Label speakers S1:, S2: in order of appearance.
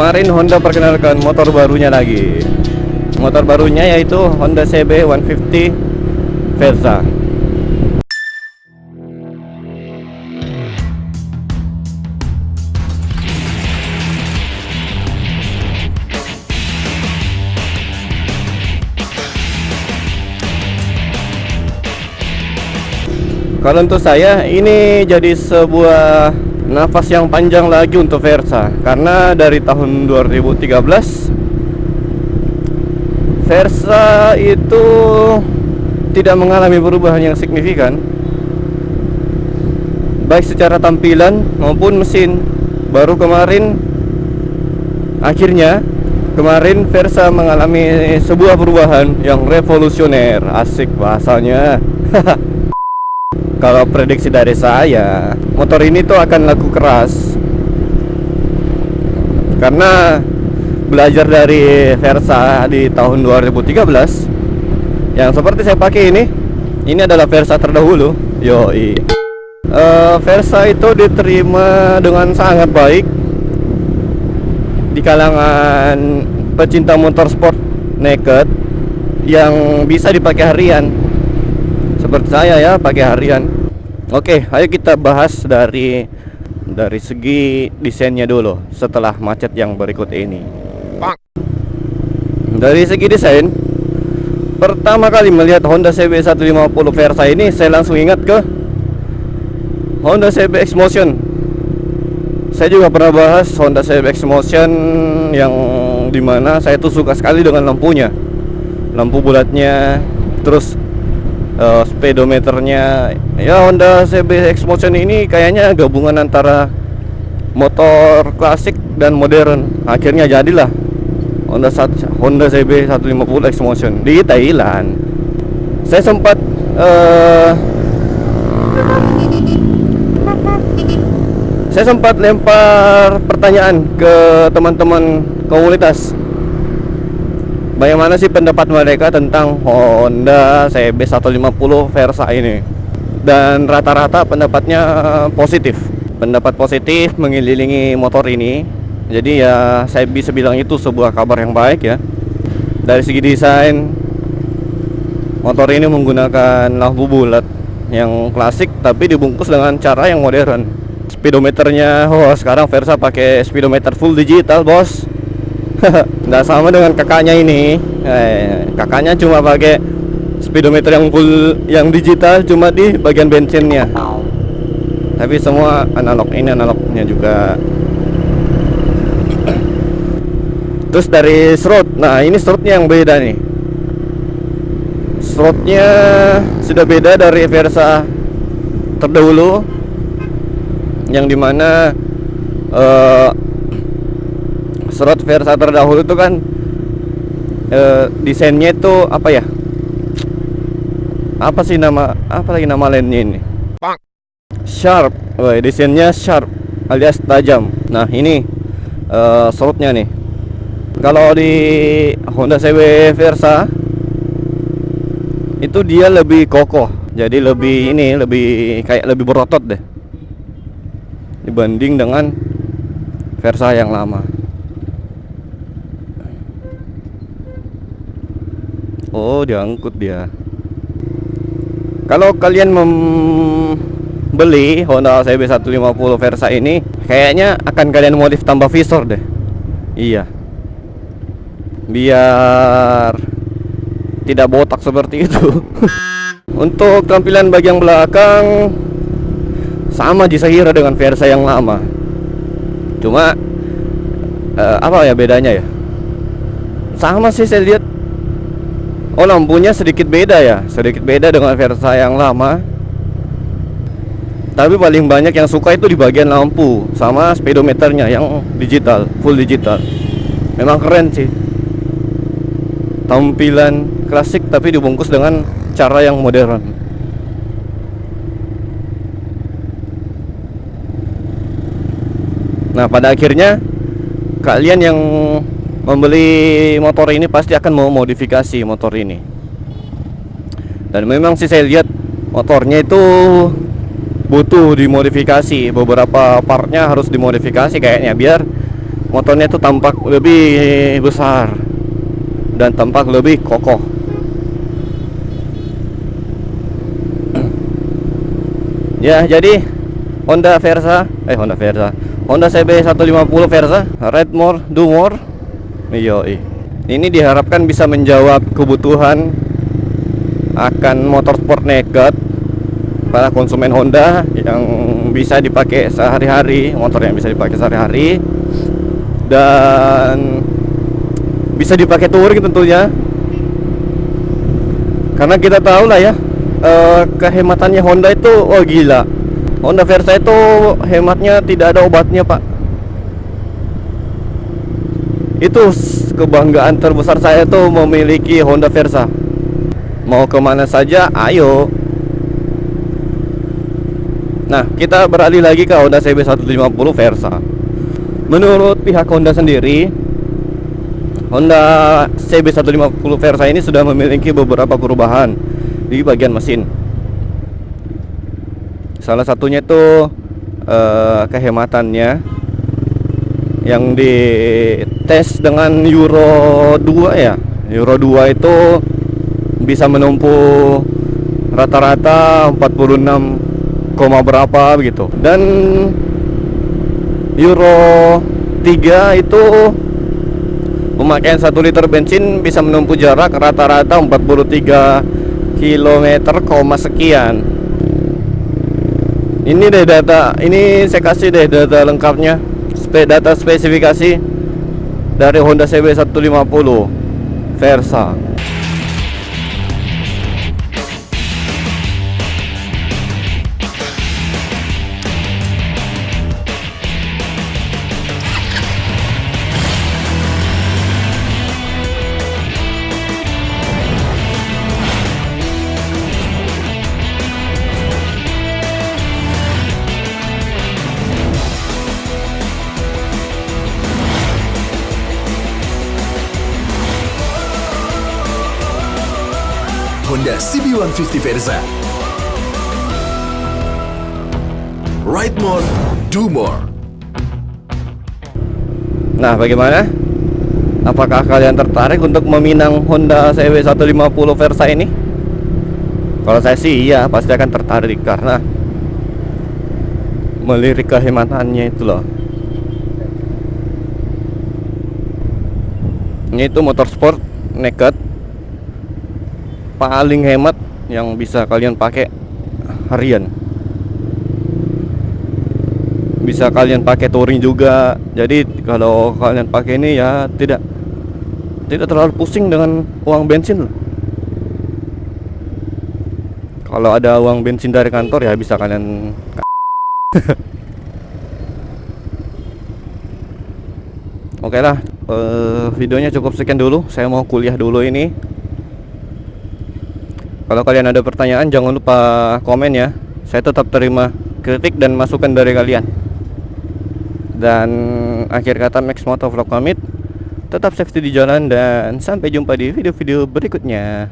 S1: Kemarin Honda perkenalkan motor barunya lagi. Motor barunya yaitu Honda CB 150 Versa. Kalau untuk saya ini jadi sebuah nafas yang panjang lagi untuk Versa, karena dari tahun 2013 Versa itu tidak mengalami perubahan yang signifikan, baik secara tampilan maupun mesin. Baru kemarin Versa mengalami sebuah perubahan yang revolusioner. Asik bahasanya. Kalau prediksi dari saya, motor ini tuh akan laku keras, karena belajar dari Versa di tahun 2013 yang seperti saya pakai ini adalah Versa terdahulu. Yoi. Versa itu diterima dengan sangat baik di kalangan pecinta motorsport naked yang bisa dipakai harian. Seperti saya ya, pakai harian. Oke, ayo kita bahas dari segi desainnya dulu setelah macet yang berikut ini. Dari segi desain, pertama kali melihat Honda CB 150 Versa ini, saya langsung ingat ke Honda CB X-Motion. Saya juga pernah bahas Honda CB X-Motion yang dimana saya tuh suka sekali dengan lampunya, lampu bulatnya, terus speedometernya. Ya, Honda CB X-Motion ini kayaknya gabungan antara motor klasik dan modern. Akhirnya jadilah Honda CB 150 X-Motion di Thailand. Saya sempat lempar pertanyaan ke teman-teman komunitas, bagaimana sih pendapat mereka tentang Honda CB 150 Versa ini. Dan rata-rata pendapatnya positif. Pendapat positif mengelilingi motor ini. Jadi ya saya bisa bilang itu sebuah kabar yang baik ya. Dari segi desain, motor ini menggunakan lampu bulat yang klasik tapi dibungkus dengan cara yang modern. Speedometernya, sekarang Versa pakai speedometer full digital, bos. Nggak sama dengan kakaknya ini. Kakaknya cuma pakai speedometer yang full yang digital, cuma di bagian bensinnya. Tapi semua analog, ini analognya juga. Terus dari serut, nah ini serutnya yang beda nih. Serutnya sudah beda dari Versa terdahulu, yang dimana serut Versa terdahulu itu kan desainnya itu apa ya? Apa lagi nama lainnya ini? Sharp. Desainnya sharp alias tajam. Nah, ini serutnya nih. Kalau di Honda CB Versa itu dia lebih kokoh. Jadi lebih kayak lebih berotot deh dibanding dengan Versa yang lama. Oh, diangkut dia. Kalau kalian membeli Honda CB 150 Versa ini, kayaknya akan kalian modif tambah visor deh. Iya, biar tidak botak seperti itu. Untuk tampilan bagian belakang sama saya kira dengan Versa yang lama. Cuma apa ya bedanya ya? Sama sih saya lihat. Oh, lampunya sedikit beda ya, sedikit beda dengan Versa yang lama. Tapi paling banyak yang suka itu di bagian lampu sama speedometernya yang digital, full digital. Memang keren sih. Tampilan klasik tapi dibungkus dengan cara yang modern. Nah, pada akhirnya kalian yang membeli motor ini pasti akan mau modifikasi motor ini. Dan memang sih saya lihat motornya itu butuh dimodifikasi. Beberapa partnya harus dimodifikasi kayaknya biar motornya itu tampak lebih besar dan tampak lebih kokoh. Ya, jadi Honda CB 150 Versa, Ride More, Do More. Ini diharapkan bisa menjawab kebutuhan akan motorsport naked para konsumen Honda yang bisa dipakai sehari-hari, motor yang bisa dipakai sehari-hari dan bisa dipakai touring tentunya. Karena kita tahu lah ya, kehematannya Honda itu gila. Honda Versa itu hematnya tidak ada obatnya, Pak. Itu kebanggaan terbesar saya tuh memiliki Honda Versa. Mau kemana saja, ayo. Nah, kita beralih lagi ke Honda CB 150 Versa. Menurut pihak Honda sendiri, Honda CB 150 Versa ini sudah memiliki beberapa perubahan di bagian mesin. Salah satunya itu kehematannya yang dites dengan Euro 2 ya. Euro 2 itu bisa menempuh rata-rata 46, berapa begitu. Dan Euro 3 itu pemakaian 1 liter bensin bisa menempuh jarak rata-rata 43 km, sekian. Ini deh data, ini saya kasih deh data lengkapnya, data spesifikasi dari Honda CB 150 Versa.
S2: Honda CB150 Versa. Ride more, do more.
S1: Nah, bagaimana? Apakah kalian tertarik untuk meminang Honda CB 150 Versa ini? Kalau saya sih iya, pasti akan tertarik karena melirik kehematannya itu loh. Ini itu motorsport naked paling hemat yang bisa kalian pakai harian. Bisa kalian pakai touring juga. Jadi kalau kalian pakai ini ya tidak terlalu pusing dengan uang bensin loh. Kalau ada uang bensin dari kantor ya bisa kalian Oke lah, videonya cukup sekian dulu. Saya mau kuliah dulu ini. Kalau kalian ada pertanyaan jangan lupa komen ya. Saya tetap terima kritik dan masukan dari kalian. Dan akhir kata Max Motovlog pamit. Tetap safety di jalan dan sampai jumpa di video-video berikutnya.